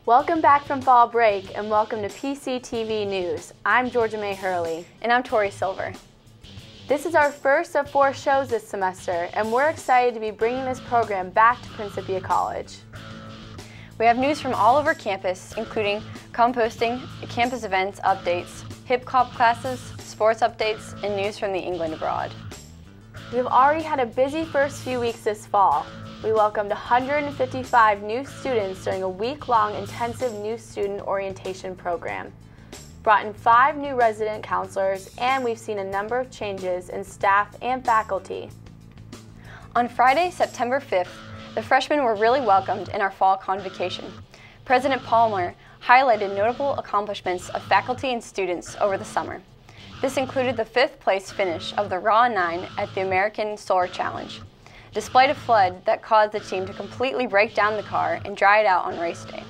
Welcome back from fall break and welcome to PCTV News. I'm Georgia May Hurley. And I'm Tori Silver. This is our first of 4 shows this semester and we're excited to be bringing this program back to Principia College. We have news from all over campus, including composting, campus events, updates, hip-hop classes, sports updates, and news from the England abroad. We've already had a busy first few weeks this fall. We welcomed 155 new students during a week-long intensive new student orientation program, brought in 5 new resident counselors, and we've seen a number of changes in staff and faculty. On Friday, September 5th, the freshmen were really welcomed in our fall convocation. President Palmer highlighted notable accomplishments of faculty and students over the summer. This included the 5th place finish of the Raw 9 at the American Solar Challenge, despite a flood that caused the team to completely break down the car and dry it out on race day.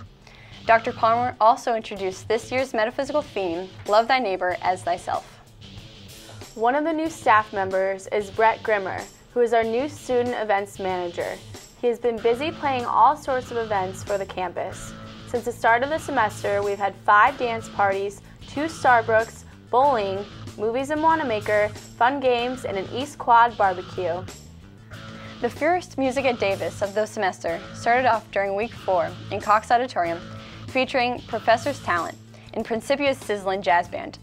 Dr. Palmer also introduced this year's metaphysical theme, Love Thy Neighbor as Thyself. One of the new staff members is Brett Grimmer, who is our new student events manager. He has been busy planning all sorts of events for the campus. Since the start of the semester, we've had 5 dance parties, 2 Starbucks, bowling, movies in Wanamaker, fun games, and an East Quad barbecue. The first Music at Davis of the semester started off during week 4 in Cox Auditorium, featuring Professor's Talent in Principia's Sizzlin' Jazz Band.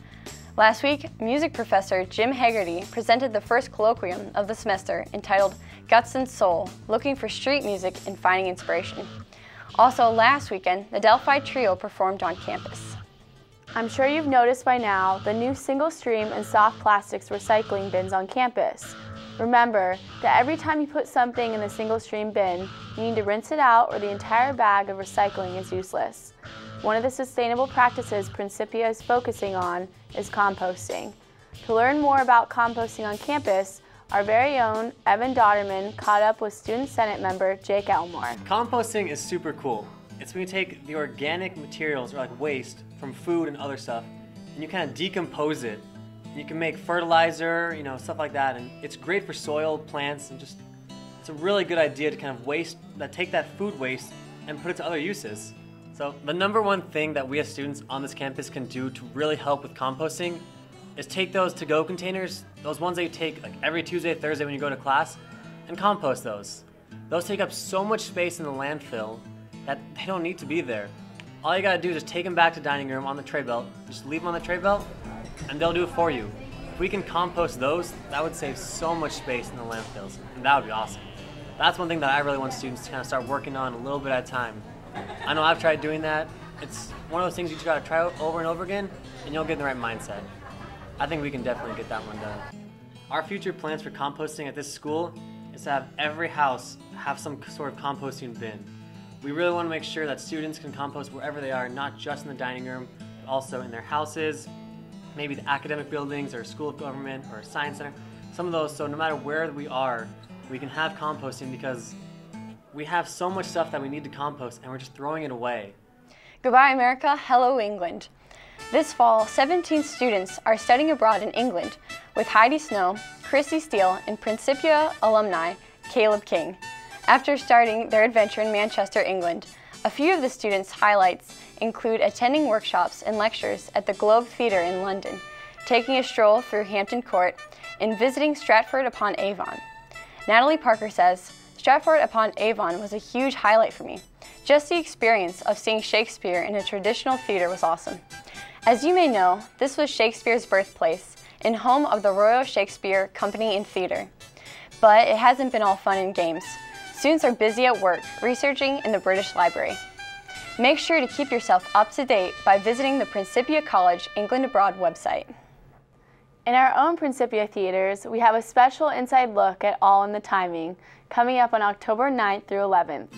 Last week, music professor Jim Haggerty presented the first colloquium of the semester entitled Guts and Soul, Looking for Street Music and Finding Inspiration. Also last weekend, the Delphi Trio performed on campus. I'm sure you've noticed by now the new single-stream and soft plastics recycling bins on campus. Remember that every time you put something in the single-stream bin, you need to rinse it out or the entire bag of recycling is useless. One of the sustainable practices Principia is focusing on is composting. To learn more about composting on campus, our very own Evan Dodderman caught up with Student Senate member Jake Elmore. Composting is super cool. It's when you take the organic materials, or like waste, from food and other stuff, and you kind of decompose it. You can make fertilizer, stuff like that, and it's great for soil, plants, and just, it's a really good idea to kind of take that food waste and put it to other uses. So the number one thing that we as students on this campus can do to really help with composting is take those to-go containers, those ones that you take like every Tuesday, Thursday when you go to class, and compost those. Those take up so much space in the landfill that they don't need to be there. All you gotta do is just take them back to dining room on the tray belt, just leave them on the tray belt, and they'll do it for you. If we can compost those, that would save so much space in the landfills, and that would be awesome. That's one thing that I really want students to kind of start working on a little bit at a time. I know I've tried doing that. It's one of those things you just gotta try out over and over again, and you'll get in the right mindset. I think we can definitely get that one done. Our future plans for composting at this school is to have every house have some sort of composting bin. We really want to make sure that students can compost wherever they are, not just in the dining room, but also in their houses, maybe the academic buildings or school of government or science center, some of those, so no matter where we are, we can have composting because we have so much stuff that we need to compost and we're just throwing it away. Goodbye America, hello England. This fall, 17 students are studying abroad in England with Heidi Snow, Chrissy Steele, and Principia alumni Caleb King. After starting their adventure in Manchester, England, a few of the students' highlights include attending workshops and lectures at the Globe Theatre in London, taking a stroll through Hampton Court, and visiting Stratford-upon-Avon. Natalie Parker says, Stratford-upon-Avon was a huge highlight for me. Just the experience of seeing Shakespeare in a traditional theatre was awesome. As you may know, this was Shakespeare's birthplace and home of the Royal Shakespeare Company and Theatre. But it hasn't been all fun and games. Students are busy at work, researching in the British Library. Make sure to keep yourself up to date by visiting the Principia College England Abroad website. In our own Principia theaters, we have a special inside look at All in the Timing, coming up on October 9th through 11th.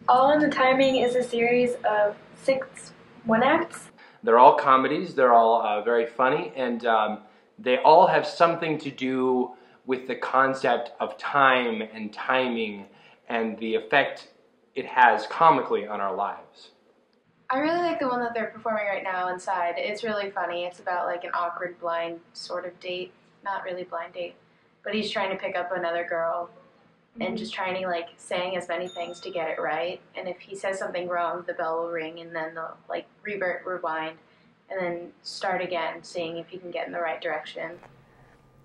All in the Timing is a series of 6 one-acts. They're all comedies, they're all very funny, and they all have something to do with the concept of time and timing and the effect it has comically on our lives. I really like the one that they're performing right now inside. It's really funny. It's about like an awkward blind sort of date. Not really blind date, but he's trying to pick up another girl and just trying to like saying as many things to get it right. And if he says something wrong, the bell will ring and then they'll like rewind and then start again, seeing if he can get in the right direction.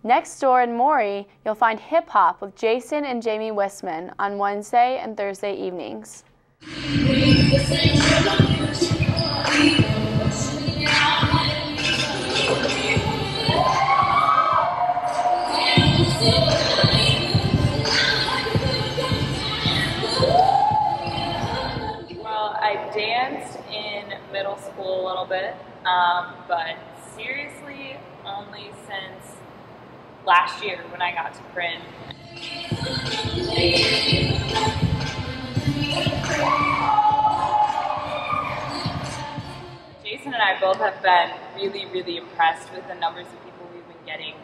Next door in Maury, you'll find hip hop with Jason and Jamie Wisman on Wednesday and Thursday evenings. I danced in middle school a little bit, but seriously only since last year when I got to Prin. Jason and I both have been really impressed with the numbers of people we've been getting.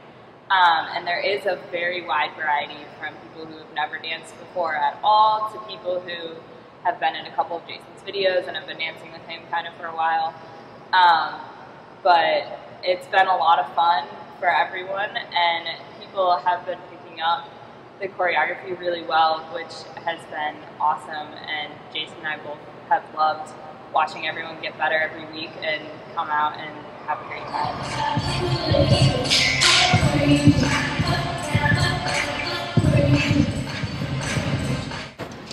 And there is a very wide variety from people who have never danced before at all to people who have been in a couple of Jason's videos and have been dancing with him kind of for a while. But it's been a lot of fun for everyone, and people have been picking up the choreography really well, which has been awesome. And Jason and I both have loved watching everyone get better every week and come out and have a great time.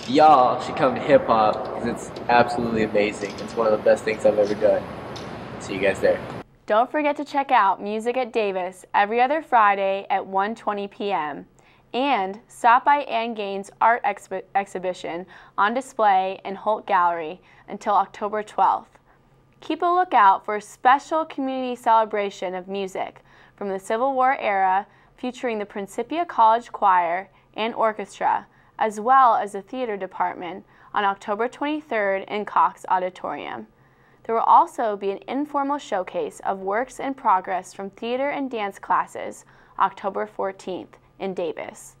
Y'all should come to hip hop because it's absolutely amazing. It's one of the best things I've ever done. See you guys there. Don't forget to check out Music at Davis every other Friday at 1:20 p.m. and stop by Ann Gaines' art exhibition on display in Holt Gallery until October 12th. Keep a lookout for a special community celebration of music from the Civil War era featuring the Principia College Choir and Orchestra, as well as the theater department on October 23rd in Cox Auditorium. There will also be an informal showcase of works in progress from theater and dance classes October 14th in Davis.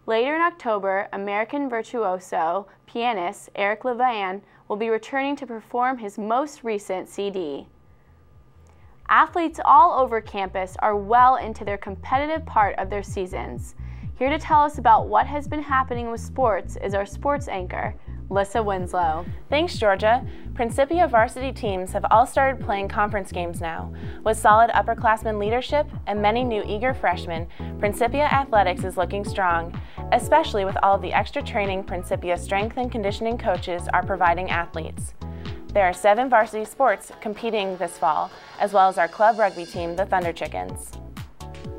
Later in October, American virtuoso pianist Eric Levan will be returning to perform his most recent CD. Athletes all over campus are well into their competitive part of their seasons. Here to tell us about what has been happening with sports is our sports anchor, Lissa Winslow. Thanks, Georgia. Principia varsity teams have all started playing conference games now. With solid upperclassmen leadership and many new eager freshmen, Principia athletics is looking strong, especially with all of the extra training Principia strength and conditioning coaches are providing athletes. There are 7 varsity sports competing this fall, as well as our club rugby team, the Thunder Chickens.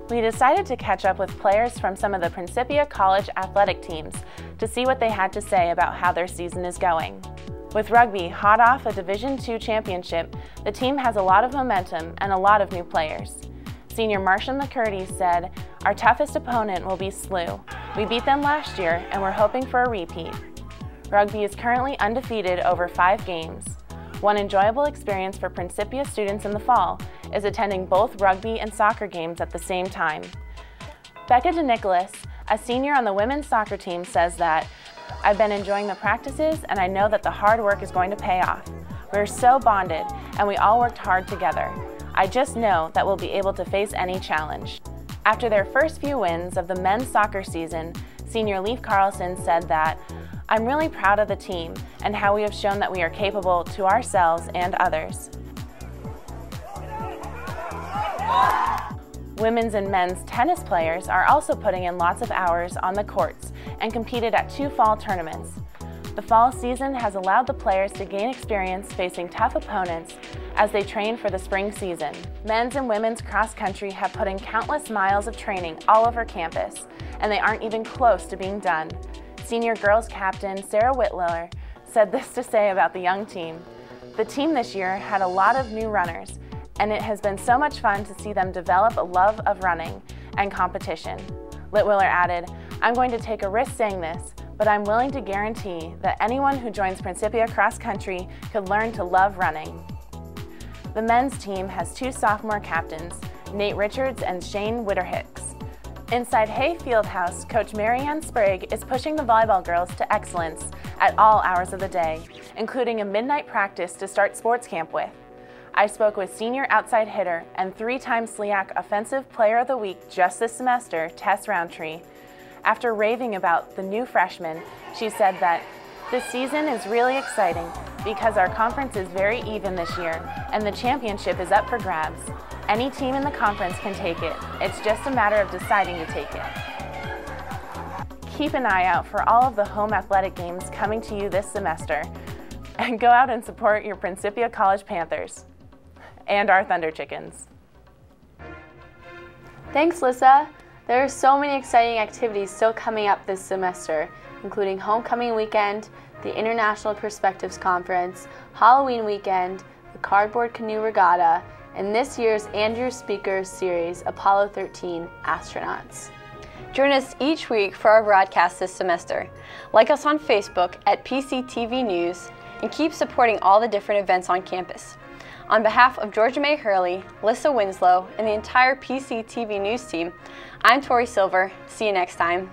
We decided to catch up with players from some of the Principia College athletic teams to see what they had to say about how their season is going. With rugby hot off a Division II championship, the team has a lot of momentum and a lot of new players. Senior Marcia McCurdy said, "Our toughest opponent will be SLU. We beat them last year and we're hoping for a repeat." Rugby is currently undefeated over 5 games. One enjoyable experience for Principia students in the fall is attending both rugby and soccer games at the same time. Becca DeNicholas, a senior on the women's soccer team, says that, "I've been enjoying the practices and I know that the hard work is going to pay off. We're so bonded and we all worked hard together. I just know that we'll be able to face any challenge." After their first few wins of the men's soccer season, senior Leif Carlson said that, "I'm really proud of the team and how we have shown that we are capable to ourselves and others." Women's and men's tennis players are also putting in lots of hours on the courts and competed at 2 fall tournaments. The fall season has allowed the players to gain experience facing tough opponents as they train for the spring season. Men's and women's cross country have put in countless miles of training all over campus, and they aren't even close to being done. Senior girls captain Sarah Whitler said this to say about the young team, "The team this year had a lot of new runners, and it has been so much fun to see them develop a love of running and competition." Litwiller added, "I'm going to take a risk saying this, but I'm willing to guarantee that anyone who joins Principia Cross Country could learn to love running." The men's team has 2 sophomore captains, Nate Richards and Shane Witterhicks. Inside Hay Fieldhouse, Coach Marianne Sprague is pushing the volleyball girls to excellence at all hours of the day, including a midnight practice to start sports camp with. I spoke with senior outside hitter and 3-time SLIAC Offensive Player of the Week just this semester, Tess Roundtree. After raving about the new freshman, she said that this season is really exciting because our conference is very even this year and the championship is up for grabs. Any team in the conference can take it. It's just a matter of deciding to take it. Keep an eye out for all of the home athletic games coming to you this semester, and go out and support your Principia College Panthers and our Thunder Chickens. Thanks, Lissa. There are so many exciting activities still coming up this semester, including Homecoming Weekend, the International Perspectives Conference, Halloween Weekend, the Cardboard Canoe Regatta, and this year's Andrew Speakers series, Apollo 13 Astronauts. Join us each week for our broadcast this semester. Like us on Facebook at PCTV News and keep supporting all the different events on campus. On behalf of Georgia May Hurley, Lissa Winslow, and the entire PCTV News team, I'm Tori Silver. See you next time.